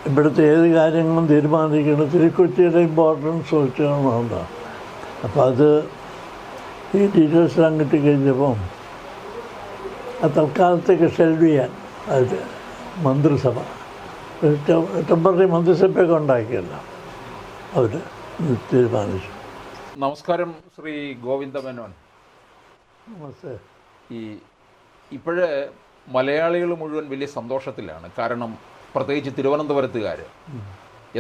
ഇവിടുത്തെ ഏത് കാര്യങ്ങളും തീരുമാനിക്കുന്നത് തിരുക്കൊച്ചിയുടെ ഇമ്പോർട്ടൻസ് വെച്ചാണ്. അപ്പോൾ അത് ഈ ഡീറ്റെയിൽസെല്ലാം കിട്ടിക്കഴിഞ്ഞപ്പം അത് തൽക്കാലത്തേക്ക് ഷെൽവ് ചെയ്യാൻ അത് മന്ത്രിസഭ ടെമ്പററി മന്ത്രിസഭയൊക്കെ ഉണ്ടാക്കിയല്ല അവർ തീരുമാനിച്ചു. നമസ്കാരം ശ്രീ ഗോവിന്ദ മേനോൻ. നമസ്തേ. ഇപ്പോഴേ മലയാളികൾ മുഴുവൻ വലിയ സന്തോഷത്തിലാണ്. കാരണം പ്രത്യേകിച്ച് തിരുവനന്തപുരത്തുകാർ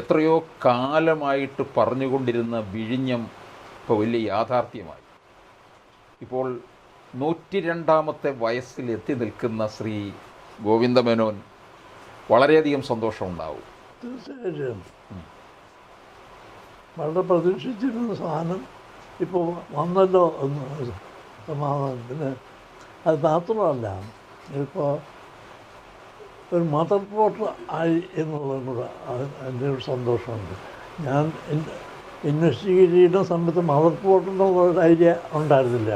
എത്രയോ കാലമായിട്ട് പറഞ്ഞുകൊണ്ടിരുന്ന വിഴിഞ്ഞം ഇപ്പോൾ വലിയ യാഥാർത്ഥ്യമായി. ഇപ്പോൾ 102ാമത്തെ വയസ്സിൽ എത്തി നിൽക്കുന്ന ശ്രീ ഗോവിന്ദ മേനോൻ വളരെയധികം സന്തോഷമുണ്ടാവും. തീർച്ചയായിട്ടും വളരെ പ്രതീക്ഷിച്ചിരുന്ന സാധനം ഇപ്പോൾ വന്നല്ലോ എന്ന് സമാധാനത്തിന്. അത് മാത്രമല്ല, ഇപ്പോൾ ഒരു മദർ പോർട്ട് ആയി എന്നുള്ളതും കൂടെ അതിൻ്റെ ഒരു സന്തോഷമുണ്ട്. ഞാൻ ഇൻവെസ്റ്റിഗേറ്റ് ചെയ്യുന്ന സമയത്ത് മദർ പോർട്ട് എന്നുള്ളൊരു ഐഡിയ ഉണ്ടായിരുന്നില്ല.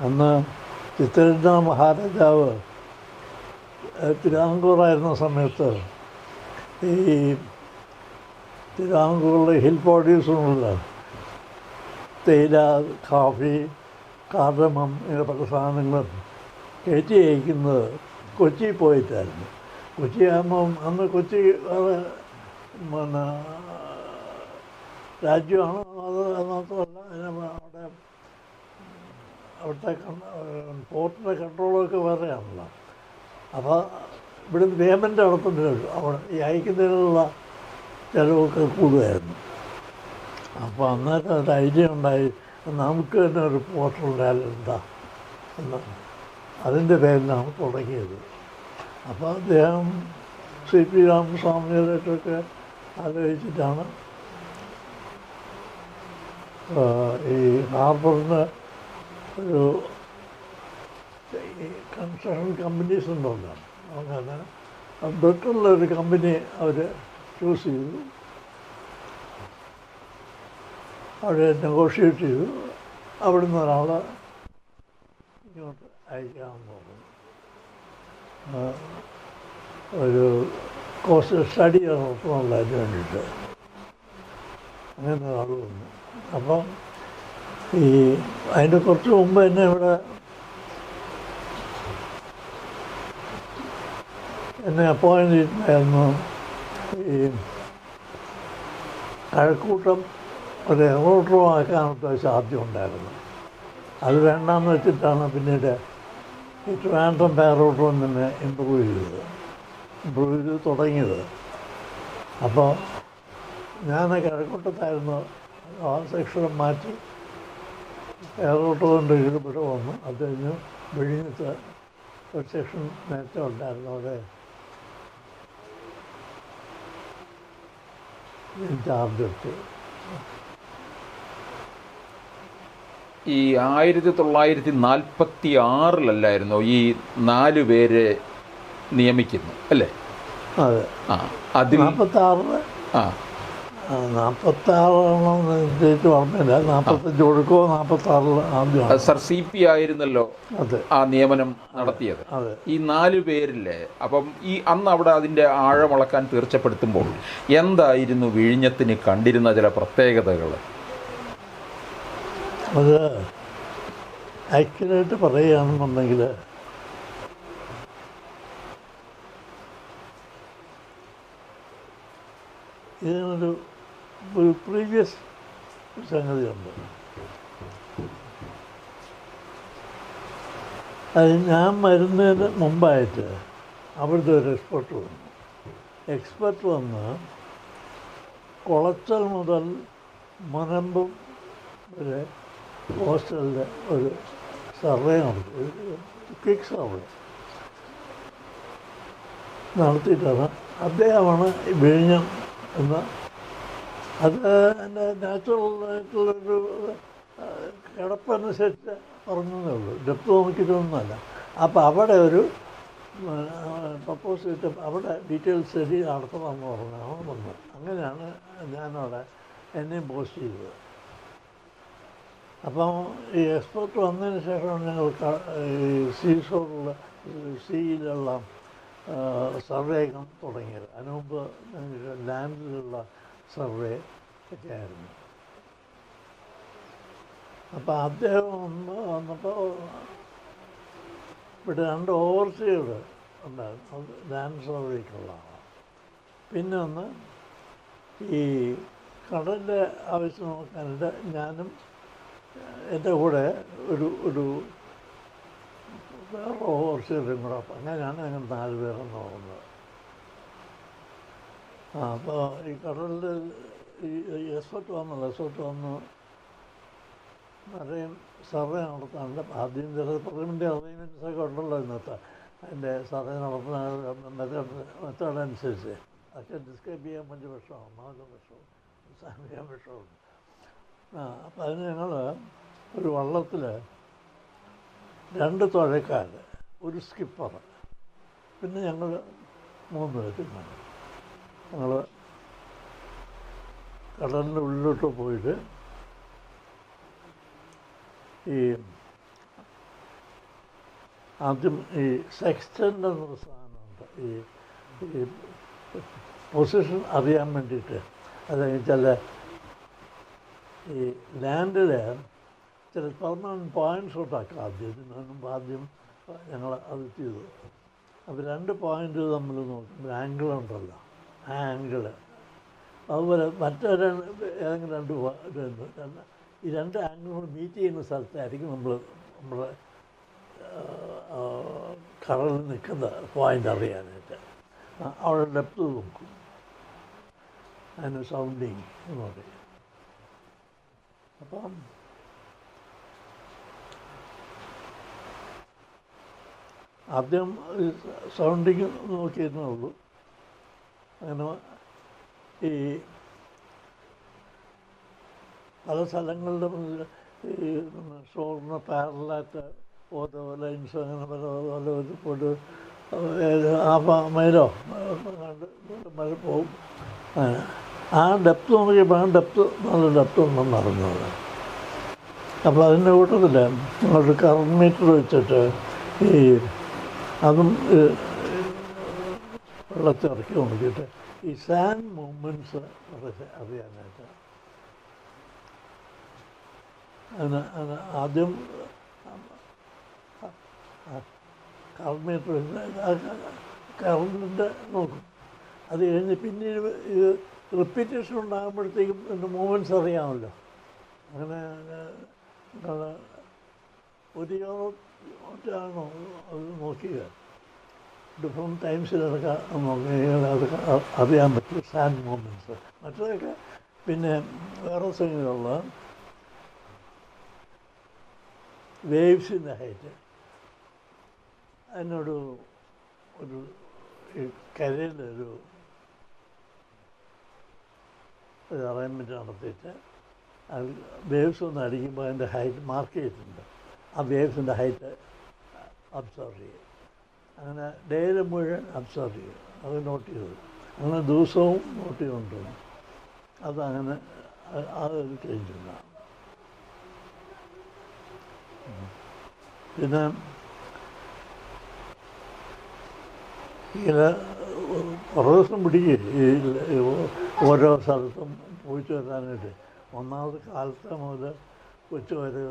അന്ന് ചിത്തരഞ്ജന മഹാരാജാവ് തിരുവിതാംകൂറായിരുന്ന സമയത്ത് ഈ തിരുവിതാംകൂറിലെ ഹിൽ പ്രൊഡ്യൂസറുള്ള തേയില, കാഫി, കാർഡമം ഇങ്ങനെ പല സാധനങ്ങളും കയറ്റി അയക്കുന്നത് കൊച്ചി പോയിട്ടായിരുന്നു. കൊച്ചി ആകുമ്പം അന്ന് കൊച്ചി പിന്നെ രാജ്യമാണ്. അത് മാത്രമല്ല അവിടുത്തെ പോർട്ടിൻ്റെ കൺട്രോളൊക്കെ വേറെയാണല്ലോ. അപ്പോൾ ഇവിടുന്ന് പേയ്മെൻറ്റ് നടത്തുന്നില്ല, അവിടെ ഈ അയക്കുന്നതിനുള്ള ചിലവൊക്കെ കൂടുതലായിരുന്നു. അപ്പോൾ അന്നേരം ഒരു ഐഡിയ ഉണ്ടായി, നമുക്ക് തന്നെ ഒരു പോർട്ടുണ്ടായാൽ എന്താ എന്ന്. അതിൻ്റെ പേരിലാണ് തുടങ്ങിയത്. അപ്പോൾ അദ്ദേഹം CP രാമസ്വാമിയുമായിട്ടൊക്കെ ആലോചിച്ചിട്ടാണ് ഈ ഹാർബറിന് ഒരു കൺസ്ട്രക്ഷൻ കമ്പനീസ് ഉണ്ടല്ലോ. അങ്ങനെ ബ്രിട്ടനിലൊരു കമ്പനി അവർ ചൂസ് ചെയ്തു. അവിടെ നെഗോഷിയേറ്റ് ചെയ്തു. അവിടുന്ന് ഒരാളെ ഇങ്ങോട്ട് അയക്കാമെന്ന് പറഞ്ഞു. ഒരു കോസ്റ്റ് സ്റ്റഡി നടത്തുന്നുള്ളതിന് വേണ്ടിയിട്ട് അങ്ങനെ ഒരാൾ വന്നു. അപ്പം അതിൻ്റെ കുറച്ച് മുമ്പ് തന്നെ ഇവിടെ എന്നെ അപ്പോയിൻ്റ് ചെയ്തിട്ടുണ്ടായിരുന്നു. ഈ കഴക്കൂട്ടം ഒരു എയർപോർട്ടറുമാക്കാനൊക്കെ സാധ്യം ഉണ്ടായിരുന്നു. അത് വേണ്ടാന്ന് വെച്ചിട്ടാണ് പിന്നീട് ഈ ട്രിവാൻഡ്രം എയർപോർട്ടറും തന്നെ ഇമ്പ്രൂവ് ചെയ്ത് തുടങ്ങിയത്. അപ്പോൾ ഞാൻ കഴക്കൂട്ടത്തായിരുന്നു. ആ സെക്ഷൻ മാറ്റി എയർപോർട്ട് ഇവിടെ വന്നു. അത് കഴിഞ്ഞ് വിഴിഞ്ഞത്ത് ഒരു സെക്ഷൻ നേരത്തെ ഉണ്ടായിരുന്നു. അവിടെ ചാർജ് എടുത്തു. ഈ 1946 ഈ 4 പേരെ നിയമിക്കുന്നു അല്ലേ? അതെ. അതിൽ 46 ഡേറ്റ് ഓർമ്മയില്ല. 45 കൊടുക്കോ 46 ആദ്യം സർ CP ആയിരുന്നല്ലോ ആ നിയമനം നടത്തിയത്. ഈ 4 പേരില്ലേ, അപ്പം ഈ അന്ന് അവിടെ അതിൻ്റെ ആഴമളക്കാൻ തീർച്ചപ്പെടുത്തുമ്പോൾ എന്തായിരുന്നു വിഴിഞ്ഞത്തിന് കണ്ടിരുന്ന ചില പ്രത്യേകതകൾ? അത് ആക്ച്വലായിട്ട് പറയുകയാണെന്നുണ്ടെങ്കിൽ ഇതിനൊരു പ്രീവിയസ് സംഗതിയുണ്ട്. അത് ഞാൻ വരുന്നതിന് മുമ്പായിട്ട് അവിടുത്തെ ഒരു എക്സ്പെർട്ട് വന്ന് കുളച്ചൽ മുതൽ മുനമ്പം വരെ ഹോസ്റ്റലിൻ്റെ ഒരു സർവേ നടത്തി, ക്വിക്ക് സർവേ നടത്തിയിട്ടാണ്. അദ്ദേഹമാണ് വിഴിഞ്ഞം എന്ന അത് എൻ്റെ നാച്ചുറലായിട്ടുള്ളൊരു കിടപ്പനുസരിച്ച് പറഞ്ഞതേ ഉള്ളൂ, ഡെപ്ത് നോക്കിയിട്ടൊന്നുമല്ല. അപ്പോൾ അവിടെ ഒരു പ്രപ്പോസ് ചെയ്തിട്ട് അവിടെ ഡീറ്റെയിൽ സ്റ്റഡി നടത്തണമെന്ന് പറഞ്ഞാണ് വന്നത്. അങ്ങനെയാണ് ഞാനവിടെ എന്നെയും പോസ്റ്റ് ചെയ്തത്. അപ്പം ഈ എക്സ്പെർട്ട് വന്നതിന് ശേഷമാണ് ഞങ്ങൾ ഈ സീയിലുള്ള സർവേ തുടങ്ങിയത്. അതിനു മുമ്പ് ലാൻഡിലുള്ള സർവേ ഒക്കെ ആയിരുന്നു. അപ്പോൾ അദ്ദേഹം വന്നപ്പോൾ ഇവിടെ 2 ഓവർസിയർ ഉണ്ടായിരുന്നു. അത് ലാൻഡ് സർവേക്കുള്ള ആളാണ്. പിന്നെ ഒന്ന് ഈ കടലിൻ്റെ ആവശ്യം നോക്കാനുണ്ട്. ഞാനും എൻ്റെ കൂടെ ഒരു വേറെ ഓവർസിയറും കൂടെ. അപ്പം അങ്ങനെയാണ് ഞങ്ങൾ 4 പേരെന്ന് പറയുന്നത്. അപ്പോൾ ഈ കടലിൽ ഈ എക്സ്പെർട്ട് വന്ന് നിറയും സർവേ നടത്താണ്ട് ആദ്യം ചില പ്രിലിമിനറി അറേഞ്ച്മെൻറ്റ്സൊക്കെ ഉണ്ടല്ലോ ഇന്നത്തെ. അതിൻ്റെ സർവേ നടത്തുന്ന മെത്തേഡ് അനുസരിച്ച് അതൊക്കെ ഡിസ്ക്രൈബ് ചെയ്യാൻ 5 വർഷമാവും, 4 വർഷവും ചെയ്യാൻ വർഷമുണ്ട്. അപ്പം അതിന് ഞങ്ങൾ ഒരു വള്ളത്തിൽ 2 തുഴക്കാർ, ഒരു സ്കിപ്പർ, പിന്നെ ഞങ്ങൾ 3 പേരുമാണ്. ഞങ്ങൾ കടലിൻ്റെ ഉള്ളിലോട്ട് പോയിട്ട് ഈ ആദ്യം ഈ സെക്സ്റ്റൻ്റ് എന്നൊരു സാധനമുണ്ട്. ഈ പൊസിഷൻ അറിയാൻ വേണ്ടിയിട്ട്. അതായത് ചില ഈ ലാൻഡിൽ ചില പെർമനൻറ്റ് പോയിൻറ്റ്സ് ഉണ്ടാക്കാം. ആദ്യം ഞങ്ങൾ അത് ചെയ്തു. അപ്പോൾ 2 പോയിൻ്റ് നമ്മൾ നോക്കുമ്പോൾ ആംഗിളുണ്ടല്ലോ, ആ ആംഗിള് അതുപോലെ മറ്റൊരു ഏതെങ്കിലും 2 ഈ 2 ആംഗിളുകൾ മീറ്റ് ചെയ്യുന്ന സ്ഥലത്തായിരിക്കും നമ്മൾ കടലിൽ നിൽക്കുന്ന പോയിൻ്റ് അറിയാനായിട്ട്. അവിടെ ഡെപ്ത് നോക്കും, അതിന് സൗണ്ടിങ് എന്ന് പറയും. അപ്പം ആദ്യം സൗണ്ടിങ് നോക്കിയിരുന്നേ ഉള്ളൂ. അങ്ങനെ ഈ പല സ്ഥലങ്ങളിലും ഈ ഷോറിന് പാരലായിട്ട് ഓരോ ലൈൻസ് അങ്ങനെ പല പോയിട്ട് 1/2 മൈലോ മഴ പോകും. ആ ഡെപ്ത് നോക്കിയപ്പോൾ നല്ല ഡെപ്ത് ഉണ്ടെന്ന് അറിഞ്ഞത്. അപ്പോൾ അതിൻ്റെ കൂട്ടത്തിൽ ഒരു കറണ്ട് മീറ്റർ വെച്ചിട്ട് ഈ അതും വെള്ളത്തിറക്കി നോക്കിയിട്ട് ഈ സാൻഡ് മൂവ്മെൻറ്റ്സ് അറിയാനായിട്ട് അതിന് ആദ്യം കറണ്ട് മീറ്റർ കറണ്ടിൻ്റെ നോക്കും. അത് കഴിഞ്ഞ് പിന്നീട് ഇത് റിപ്പീറ്റേഷൻ ഉണ്ടാകുമ്പോഴത്തേക്കും ഇതിൻ്റെ മൂവ്മെൻറ്റ്സ് അറിയാമല്ലോ. അങ്ങനെ ഒരു യാണോ അത് നോക്കിയത് ഡിഫറെൻറ്റ് ടൈംസിലൊക്കെ നോക്കിയാൽ അത് അറിയാൻ പറ്റും സാൻഡ് മൂവ്മെൻറ്റ്സ്. മറ്റതൊക്കെ പിന്നെ വേറെ സംഗതിയുള്ള വേവ്സിൻ്റെ ഹൈറ്റ്. അതിനൊരു കരയിലൊരു അറേഞ്ച്മെൻറ്റ് നടത്തിയിട്ട് അത് വേവ്സ് ഒന്ന് അടിക്കുമ്പോൾ അതിൻ്റെ ഹൈറ്റ് മാർക്ക് ചെയ്തിട്ടുണ്ട്. ആ വേവ്സിൻ്റെ ഹൈറ്റ് അബ്സർവ് ചെയ്യും. അങ്ങനെ ഡേയിൽ മുഴുവൻ അബ്സർവ് ചെയ്യും. അത് നോട്ട് ചെയ്തു. അങ്ങനെ ദിവസവും നോട്ട് ചെയ്തുകൊണ്ടിരുന്നു. അതങ്ങനെ അതൊരു ചേഞ്ച് ഉണ്ടാകും. പിന്നെ ഇങ്ങനെ കുറേ ദിവസം പിടിക്കും ഈ ഓരോ സ്ഥലത്തും പോയിട്ട് വരാനായിട്ട്. ഒന്നാമത് കാലത്തെ മുതൽ ഉച്ച വരെ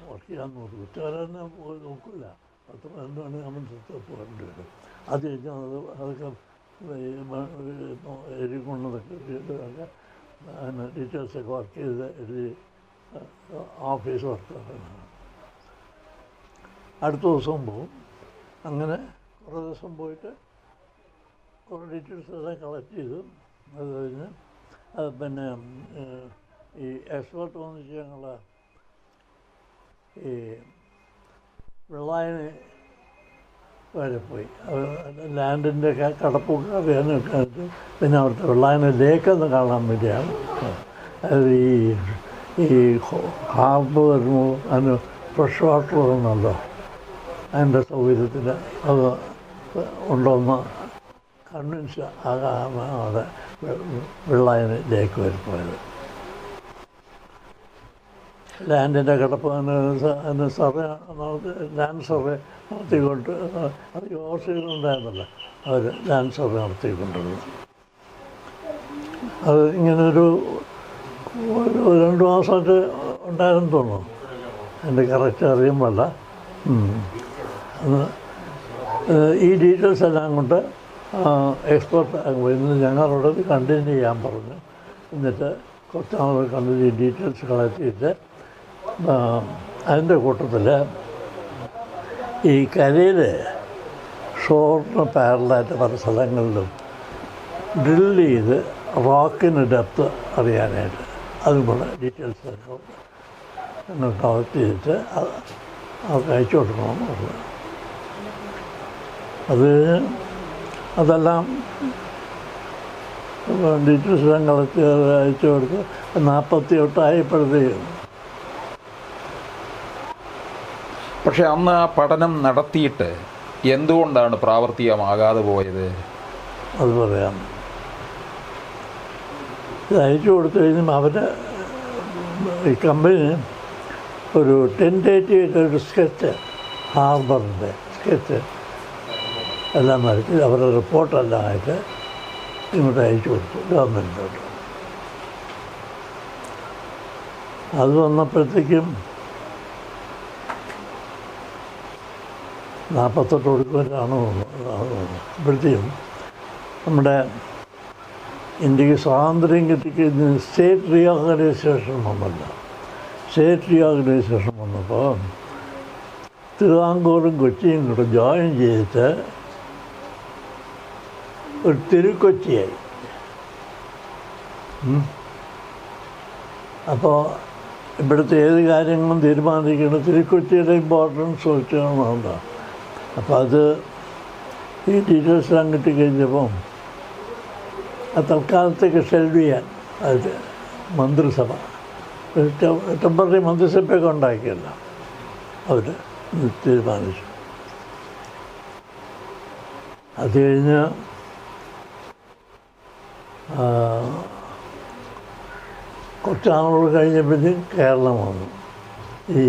വർക്ക് ചെയ്യാൻ നോക്കും. ഉച്ച വരെ തന്നെ പോയി നോക്കില്ല. 10-12 മണിയാകുമ്പോൾ പോകേണ്ടി വരും. അത് കഴിഞ്ഞാൽ അതൊക്കെ എഴുതി കൊണ്ടതൊക്കെ അതിന് ഡീറ്റെയിൽസൊക്കെ വർക്ക് ചെയ്ത് എഴുതി ഓഫീസ് വർക്കാണ്. അടുത്ത ദിവസവും പോകും. അങ്ങനെ കുറേ ദിവസം പോയിട്ട് കുറേ ഡീറ്റെയിൽസ് എല്ലാം കളക്ട് ചെയ്തു. അത് കഴിഞ്ഞ് പിന്നെ ഈ എക്സ്പെർട്ട് വന്നിട്ട് ഞങ്ങൾ ഈ വെള്ളായണി വരെ പോയി. ലാൻഡിൻ്റെ കടപ്പൊക്കെ അറിയാനൊക്കെ. പിന്നെ അവിടുത്തെ വെള്ളായണി ലേക്കൊന്ന് കാണാൻ വേണ്ടിയാണ്. അത് ഈ ഹാർബർ വരുമ്പോൾ അതിന് ഫ്രഷ് വാട്ടർ വരുന്നുണ്ടോ, അതിൻ്റെ സൗകര്യത്തിൽ അത് ഉണ്ടോയെന്ന് കൺവിൻസ് ആകാണ് അവിടെ വെള്ളായണി ലേക്ക് വരെ പോയത്. ലാൻഡിൻ്റെ കിടപ്പ് അതിന് സർവേ ലാൻഡ് സർവേ നടത്തിക്കൊണ്ട് അത് ഓസ്ട്രേലിയയിലുണ്ടായിരുന്നല്ലോ അവർ ലാൻഡ് സർവേ നടത്തിക്കൊണ്ടിരുന്നത്. അത് ഇങ്ങനൊരു 2 മാസമായിട്ട് ഉണ്ടായിരുന്നു തോന്നുന്നു, എൻ്റെ കറക്റ്റ് അറിയുമ്പോഴല്ല. ഈ ഡീറ്റെയിൽസ് എല്ലാം കൊണ്ട് എക്സ്പെർട്ട് ഇന്ന് ഞങ്ങളോട് കണ്ടിന്യൂ ചെയ്യാൻ പറഞ്ഞു. എന്നിട്ട് കുറച്ചാൾ കണ്ടിന്യൂ ഡീറ്റെയിൽസ് കളക്ട് ചെയ്തിട്ട് അതിൻ്റെ കൂട്ടത്തിൽ ഈ കരയിൽ ഷോറിന് പാരലായിട്ട് പല സ്ഥലങ്ങളിലും ഡ്രിൽ ചെയ്ത് റോക്കിന് ഡെപ്ത് അറിയാനായിട്ട് അതുപോലെ ഡീറ്റെയിൽസ് ഞങ്ങൾ കളക്ട് ചെയ്തിട്ട് അവർക്ക് അയച്ചു കൊടുക്കണമെന്ന് പറഞ്ഞു. അതെല്ലാം ഡീറ്റെയിൽസ് എല്ലാം കളക്ട് ചെയ്ത് അയച്ചു കൊടുത്ത് 48 ആയപ്പോഴത്തേക്കും. പക്ഷെ അന്ന് ആ പഠനം നടത്തിയിട്ട് എന്തുകൊണ്ടാണ് പ്രാവർത്തികമാകാതെ പോയത്? അത് പറയാം. ഇത് അയച്ചു കൊടുത്തു കഴിഞ്ഞാൽ അവരുടെ ഈ കമ്പനി ഒരു ടെൻറ്റേറ്റീവ് ഒരു സ്കെച്ച്, ഹാർബറിൻ്റെ സ്കെച്ച് എല്ലാം നടത്തി അവരുടെ റിപ്പോർട്ടെല്ലാം ആയിട്ട് ഇങ്ങോട്ട് അയച്ചു കൊടുത്തു ഗവൺമെൻറ്റിലോട്ട്. അത് വന്നപ്പോഴത്തേക്കും 48 കൊടുക്കുമ്പോഴാണ് അപ്പോഴത്തേക്കും നമ്മുടെ ഇന്ത്യക്ക് സ്വാതന്ത്ര്യം കിട്ടിക്കഴിഞ്ഞ് സ്റ്റേറ്റ് റീഓർഗനൈസേഷൻ വന്നല്ല. സ്റ്റേറ്റ് റീഓർഗനൈസേഷൻ വന്നപ്പോൾ തിരുവിതാംകൂറും കൊച്ചിയും കൂടെ ജോയിൻ ചെയ്തിട്ട് ഒരു തിരുക്കൊച്ചിയായി. അപ്പോൾ ഇവിടുത്തെ ഏത് കാര്യങ്ങളും തീരുമാനിക്കുന്നത് തിരുക്കൊച്ചിയുടെ ഇമ്പോർട്ടൻസ് വെച്ചാണ്. അപ്പോൾ അത് ഈ ഡീറ്റെയിൽസെല്ലാം കിട്ടിക്കഴിഞ്ഞപ്പം തൽക്കാലത്തേക്ക് ഷെൽവ് ചെയ്യാൻ അത് മന്ത്രിസഭ ടെമ്പററി മന്ത്രിസഭയൊക്കെ ഉണ്ടാക്കിയല്ലോ അവർ തീരുമാനിച്ചു. അത് കഴിഞ്ഞ് കുറച്ചാളുകൾ കഴിഞ്ഞപ്പോഴത്തേക്കും കേരളം വന്നു. ഈ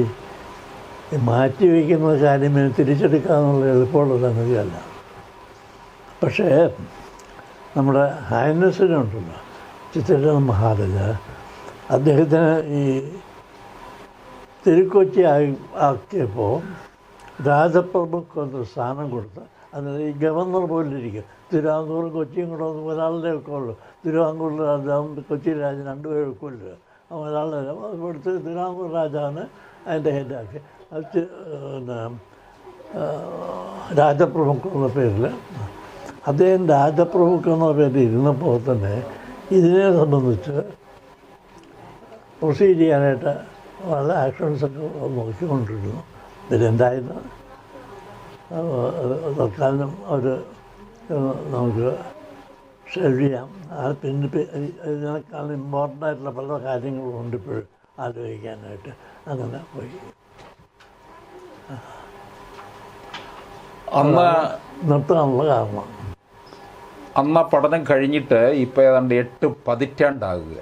മാറ്റി വയ്ക്കുന്ന കാര്യം തിരിച്ചെടുക്കാമെന്നുള്ള എളുപ്പമുള്ള സംഗതിയല്ല. പക്ഷേ നമ്മുടെ ഹൈനസിനുണ്ടല്ലോ ചിത്രരഞ്ജന മഹാരാജ, അദ്ദേഹത്തിന് ഈ തിരുക്കൊച്ചി ആക്കിയപ്പോൾ രാജപ്രഭുക്ക് ഒരു സ്ഥാനം കൊടുത്ത്, അതായത് ഈ ഗവർണർ പോലിരിക്കും. തിരുവിതാംകൂറും കൊച്ചിയും കൂടെ ഒരാളുടെ ഒക്കെ ഉള്ളൂ. തിരുവിതാംകൂർ രാജാവും കൊച്ചി രാജാവും 2 പേരും ഒക്കെ ഉള്ളൂ. ഒരാളുടെ ഇവിടുത്തെ തിരുവിതാംകൂർ രാജാവിന് അതിൻ്റെ ഹെഡാക്കി. അത് പിന്നെ രാജപ്രഭുക്ക് എന്ന പേരിൽ അദ്ദേഹം രാജപ്രഭുക്ക് എന്ന പേരിൽ ഇരുന്നപ്പോൾ തന്നെ ഇതിനെ സംബന്ധിച്ച് പ്രൊസീഡ് ചെയ്യാനായിട്ട് വളരെ ആക്ഷൻസൊക്കെ നോക്കിക്കൊണ്ടിരുന്നു. ഇതിലെന്തായിരുന്നു തൽക്കാലം അവർ നമുക്ക് ഷെൽവ് ചെയ്യാം. പിന്നെ ഇതിനേക്കാളും ഇമ്പോർട്ടൻ്റ് ആയിട്ടുള്ള പല കാര്യങ്ങളും ഉണ്ട് ഇപ്പോഴും ആലോചിക്കാനായിട്ട്. അങ്ങനെ പോയി അന്ന് നിർത്താനുള്ള കാരണം. അന്ന് പഠനം കഴിഞ്ഞിട്ട് ഇപ്പോൾ ഏതാണ്ട് 8 പതിറ്റാണ്ടാകുക.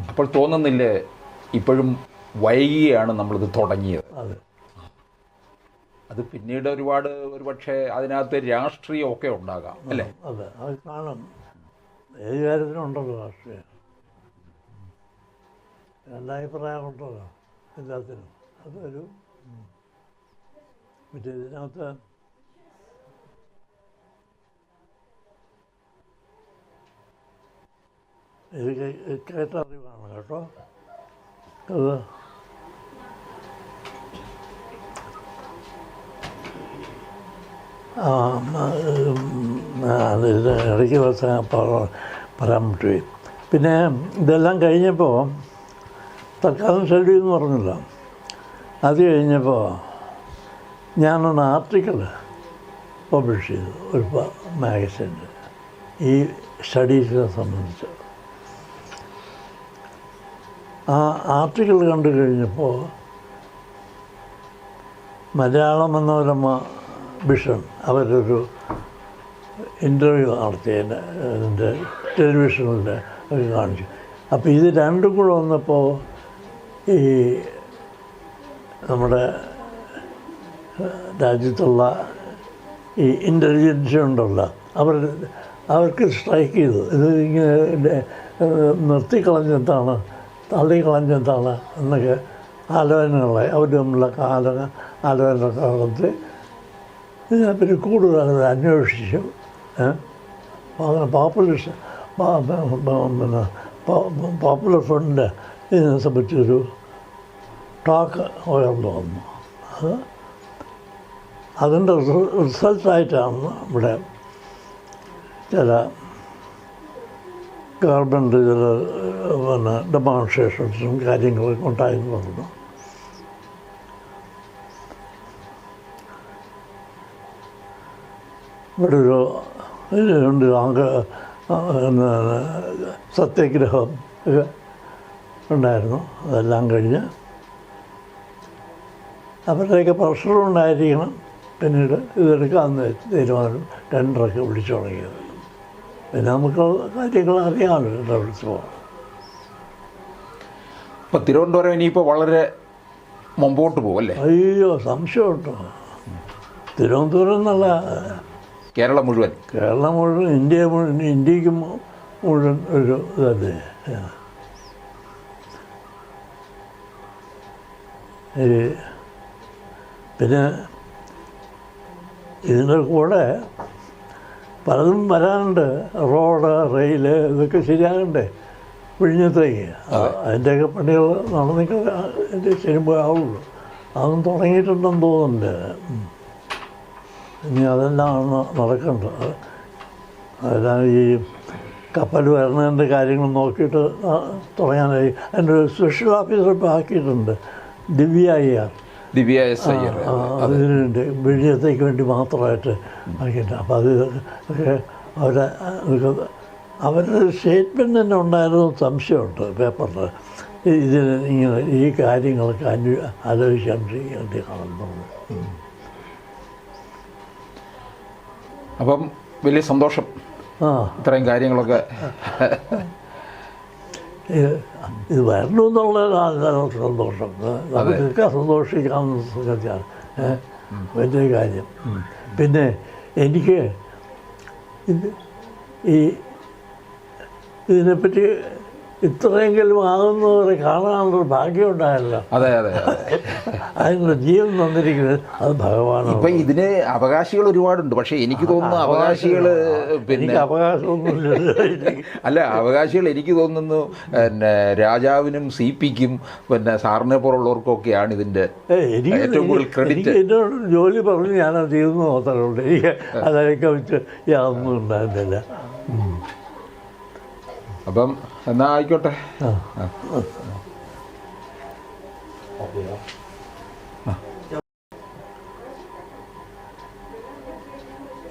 അപ്പോൾ തോന്നുന്നില്ലേ ഇപ്പോഴും വൈകിയാണ് നമ്മളിത് തുടങ്ങിയത്? അതെ, അത് പിന്നീട് ഒരുപാട് ഒരുപക്ഷെ അതിനകത്ത് രാഷ്ട്രീയമൊക്കെ ഉണ്ടാകാം അല്ലേ? അതെ, അത് കാണും. ഏത് കാര്യത്തിനും ഉണ്ടല്ലോ രാഷ്ട്രീയം. രണ്ടഭിപ്രായമുണ്ടല്ലോ എല്ലാത്തിനും. അതൊരു മറ്റേ ഇതിനകത്ത് ഇത് കേട്ടറിവാണ് കേട്ടോ. അത് ഇത് ഇടയ്ക്ക് പറയാൻ പറ്റുകയും. പിന്നെ ഇതെല്ലാം കഴിഞ്ഞപ്പോൾ തൽക്കാലം ഷെൽവ് എന്ന് പറഞ്ഞില്ല. അത് കഴിഞ്ഞപ്പോൾ ഞാനൊരു ആർട്ടിക്കിൾ പബ്ലിഷ് ചെയ്തു ഒരു മാഗസിനിൽ ഈ സ്റ്റഡീസിനെ സംബന്ധിച്ച്. ആ ആർട്ടിക്കിൾ കണ്ടു കഴിഞ്ഞപ്പോൾ മലയാള മനോരമ വിഷൻ അവരൊരു ഇൻ്റർവ്യൂ നടത്തിയതിൻ്റെ അതിൻ്റെ ടെലിവിഷനിൽ അവർ കാണിച്ചു. അപ്പോൾ ഇത് രണ്ടും കൂടെ വന്നപ്പോൾ ഈ നമ്മുടെ രാജ്യത്തുള്ള ഈ ഇൻ്റലിജൻസ് ഉണ്ടല്ലോ അവർക്ക് സ്ട്രൈക്ക് ചെയ്തു. ഇത് ഇങ്ങനെ നിർത്തിക്കളഞ്ഞെന്താണ്, തള്ളിക്കളഞ്ഞെന്താണ് എന്നൊക്കെ ആലോചനകളായി. അവർ തമ്മിലുള്ള ആലോചനകളൊക്കെ നടത്തി ഇതിനെപ്പറ്റി കൂടുതൽ അത് അന്വേഷിച്ചു. അങ്ങനെ പോപ്പുലർ ഫ്രണ്ട് ഇതിനെ സംബന്ധിച്ചൊരു ടോക്ക് ഉയർന്നു വന്നു. അതിൻ്റെ റിസൾട്ടായിട്ടാണ് ഇവിടെ ചില ഗവൺമെൻറ് ചില ഡെമോൺസ്ട്രേഷൻസും കാര്യങ്ങളൊക്കെ ഉണ്ടായെന്ന് പറഞ്ഞു. ഇവിടെ ഒരു ഇതിനുണ്ട് സത്യാഗ്രഹം ഒക്കെ ഉണ്ടായിരുന്നു. അതെല്ലാം കഴിഞ്ഞ് അവരുടെയൊക്കെ പ്രഷറുണ്ടായിരിക്കണം പിന്നീട് ഇതെടുക്കാമെന്ന് തീരുമാനം ടെൻഡറൊക്കെ വിളിച്ചു തുടങ്ങിയത്. പിന്നെ നമുക്ക് കാര്യങ്ങൾ അറിയാമല്ലോ വിളിച്ചു പോകാം. ഇപ്പം തിരുവനന്തപുരം ഇനിയിപ്പോൾ വളരെ മുമ്പോട്ട് പോകും അല്ലേ? അയ്യോ, സംശയം കേട്ടോ. തിരുവനന്തപുരം എന്നല്ല, കേരളം മുഴുവൻ ഇന്ത്യക്ക് മുഴുവൻ ഒരു ഇതല്ലേ. പിന്നെ ഇതിൻ്റെ കൂടെ പലതും വരാനുണ്ട്. റോഡ്, റെയില് ഇതൊക്കെ ശരിയാകണ്ടേ വിഴിഞ്ഞത്തേക്ക്. അതിൻ്റെയൊക്കെ പണികൾ നടന്നിട്ട് ചെയ്യുമ്പോൾ ആവുള്ളൂ. അതും തുടങ്ങിയിട്ടുണ്ടെന്ന് തോന്നുന്നുണ്ട്. ഇനി അതെല്ലാം നടക്കേണ്ടത്. അതെല്ലാം ഈ കപ്പൽ വരുന്നതിൻ്റെ കാര്യങ്ങൾ നോക്കിയിട്ട് തുടങ്ങാനായി. അതിൻ്റെ ഒരു സ്പെഷ്യൽ ഓഫീസർ ഇപ്പോൾ ആക്കിയിട്ടുണ്ട്, ദിവ്യ അയ്യർ. അതിനുണ്ട് വിഴിഞ്ഞത്തേക്ക് വേണ്ടി മാത്രമായിട്ട് ആക്കിയിട്ട്. അപ്പോൾ അതൊക്കെ അവരുടെ സ്റ്റേറ്റ്മെൻറ്റ് തന്നെ ഉണ്ടായിരുന്നു. സംശയമുണ്ട് പേപ്പറിൽ ഇതിന് ഇങ്ങനെ ഈ കാര്യങ്ങളൊക്കെ ആലോചിക്കാൻ വേണ്ടി കാണുന്നു. അപ്പം വലിയ സന്തോഷം ഇത്രയും കാര്യങ്ങളൊക്കെ ഇത് വരണമെന്നുള്ള സന്തോഷം. നമുക്കൊക്കെ സന്തോഷിക്കാവുന്ന സംഗതിയാണ് വലിയ കാര്യം. പിന്നെ എനിക്ക് ഇതിനെപ്പറ്റി ഇത്രയെങ്കിലും ആകുന്നവരെ കാണാനുള്ളൊരു ഭാഗ്യം ഉണ്ടായല്ലോ. അതെ അതെ അതിനുള്ള ജീവൻ തന്നിരിക്കുന്നത് അത് ഭഗവാനാണ്. ഇപ്പം ഇതിന് അവകാശികൾ ഒരുപാടുണ്ട്. പക്ഷേ എനിക്ക് തോന്നുന്നു അവകാശികൾ പിന്നെ അവകാശികൾ എനിക്ക് തോന്നുന്നു പിന്നെ രാജാവിനും CPക്കും പിന്നെ സാറിനെ പോലുള്ളവർക്കൊക്കെയാണ് ഇതിൻ്റെ ഏറ്റവും കൂടുതൽ ക്രെഡിറ്റ്. എന്നോട് ജോലി പറഞ്ഞ് ഞാനത് ചെയ്യുന്നു മാത്രമുണ്ട്. എനിക്ക് അതൊക്കെ വെച്ച് യാതൊന്നും ഉണ്ടായിരുന്നില്ല. അപ്പം എന്നാ ആയിക്കോട്ടെ.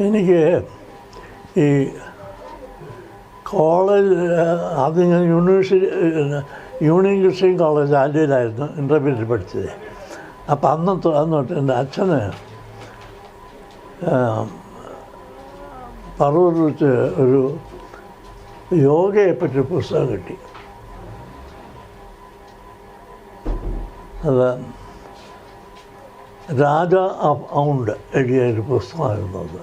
എനിക്ക് ഈ കോളേജ് ആദ്യം ഞാൻ യൂണിയൻ ക്രിസ്ത്യൻ കോളേജ് ആൻഡ്രയിലായിരുന്നു ഇൻ്റർമീഡിയറ്റ് പഠിച്ചത്. അപ്പം അന്നോട്ട് എൻ്റെ അച്ഛന് പറവൂർ വെച്ച് ഒരു യോഗയെപ്പറ്റി പുസ്തകം കിട്ടി. അത് രാജ ഓഫ് ഔണ്ട് എഴുതിയ ഒരു പുസ്തകമായിരുന്നു.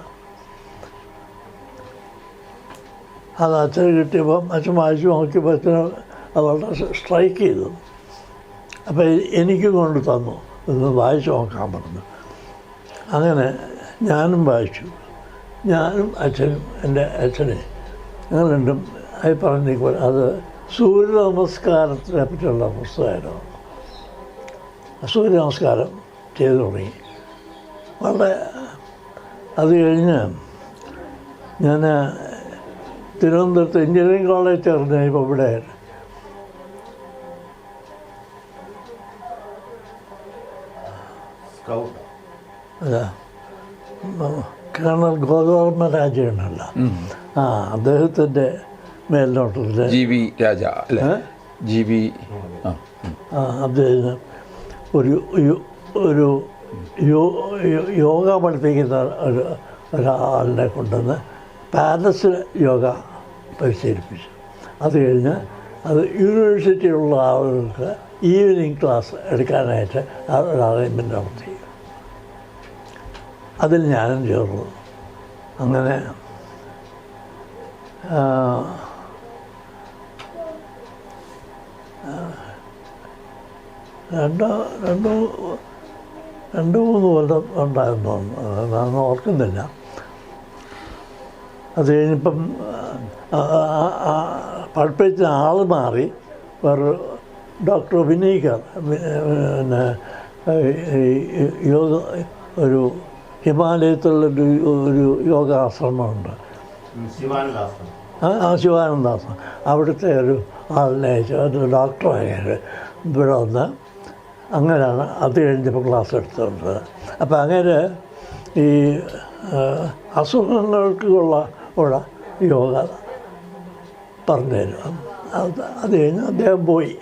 അത് അച്ഛന് കിട്ടിയപ്പം അച്ഛൻ വായിച്ചു നോക്കിയപ്പോൾ അച്ഛന് അത് വളരെ സ്ട്രൈക്ക് ചെയ്തു. അപ്പോൾ എനിക്ക് കൊണ്ട് തന്നു, ഇത് വായിച്ചു നോക്കാൻ പറഞ്ഞു. അങ്ങനെ ഞാനും വായിച്ചു. ഞാനും അച്ഛനും എൻ്റെ അച്ഛനെ അങ്ങനെ രണ്ടും അത് പറഞ്ഞിരിക്കും. അത് സൂര്യ നമസ്കാരത്തിനെ പറ്റിയുള്ള പുസ്തകമായിരുന്നു. സൂര്യ നമസ്കാരം ചെയ്തു തുടങ്ങി. വളരെ അത് കഴിഞ്ഞ് ഞാൻ തിരുവനന്തപുരത്ത് എഞ്ചിനീയറിംഗ് കോളേജ് ചേർന്ന് ഇപ്പോൾ ഇവിടെ അതാ കേണൽ ഗോദവർമ്മ രാജയുണ്ടല്ലോ, അദ്ദേഹത്തിൻ്റെ മേൽനോട്ടത്തിൽ GB രാജ അല്ലേ? GB അദ്ദേഹത്തിന് ഒരു യോഗ പഠിപ്പിക്കുന്ന ഒരാളിനെ കൊണ്ടുവന്ന് പാലസിൽ യോഗ പരിശീലിപ്പിച്ചു. അത് കഴിഞ്ഞ് അത് യൂണിവേഴ്സിറ്റിയിലുള്ള ആളുകൾക്ക് ഈവനിങ് ക്ലാസ് എടുക്കാനായിട്ട് ഒരു അറേഞ്ച്മെൻ്റ് നടത്തി. അതിൽ ഞാനും ചേർന്നു. അങ്ങനെ രണ്ട് മൂന്ന് കൊല്ലം ഉണ്ടായിരുന്നു, ഞാൻ ഓർക്കുന്നില്ല. അത് കഴിഞ്ഞിപ്പം പഠിപ്പിച്ച ആൾ മാറി, വേറെ ഡോക്ടർ വിനീകർ, പിന്നെ യോഗ ഒരു ഹിമാലയത്തിലുള്ളൊരു യോഗാശ്രമമുണ്ട്, ശിവാനന്ദാശ്രമം. അവിടുത്തെ ഒരു ആളിനെ അയച്ചു, ഒരു ഡോക്ടറായത് ഇവിടെ വന്ന്. അങ്ങനെയാണ് അത് കഴിഞ്ഞപ്പോൾ ക്ലാസ് എടുത്തുകൊണ്ടത്. അപ്പം അങ്ങനെ ഈ അസുഖങ്ങൾക്കുള്ള യോഗ പറഞ്ഞു തരും. അത് കഴിഞ്ഞ് അദ്ദേഹം പോയി.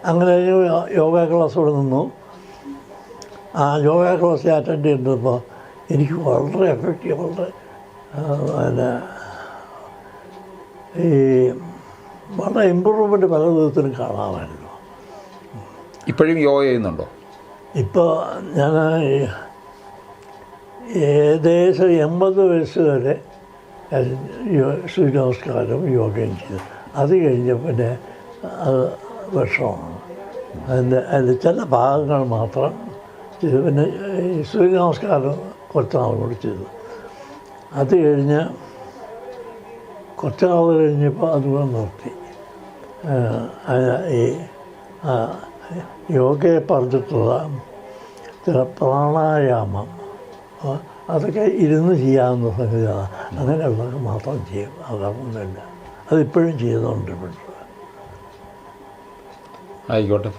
അങ്ങനെ യോഗ ക്ലാസ്സോടെ നിന്നു. ആ യോഗ ക്ലാസ് അറ്റൻഡ് ചെയ്യുന്നപ്പോൾ എനിക്ക് വളരെ എഫക്റ്റീവ്, വളരെ പിന്നെ ഈ വളരെ ഇമ്പ്രൂവ്മെൻറ്റ് പല വിധത്തിലും കാണാമായിരുന്നു. ഇപ്പോഴും യോഗ ചെയ്യുന്നുണ്ടോ? ഇപ്പോൾ ഞാൻ ഏകദേശം 80 വയസ്സ് വരെ സൂര്യ നമസ്കാരം യോഗയും ചെയ്തു. അത് കഴിഞ്ഞ പിന്നെ അത് വിഷമമാണ്. അതിൻ്റെ ചില ഭാഗങ്ങൾ മാത്രം ചെയ്തു. പിന്നെ ഈ സൂര്യ നമസ്കാരം കുറച്ച് നാൾ കൂടി ചെയ്തു. അത് കഴിഞ്ഞ് കുറച്ച് നാൾ കഴിഞ്ഞപ്പോൾ അതുകൂടെ നിർത്തി. ഈ യോഗയെ പറഞ്ഞിട്ടുള്ള ചില പ്രാണായാമം അതൊക്കെ ഇരുന്ന് ചെയ്യാവുന്ന സംഗതിയാണ്. അങ്ങനെയുള്ളത് മാത്രം ചെയ്യും, അതൊന്നുമില്ല. അതിപ്പോഴും ചെയ്തുകൊണ്ടിരിക്കുന്നത്. ആയിക്കോട്ടെ.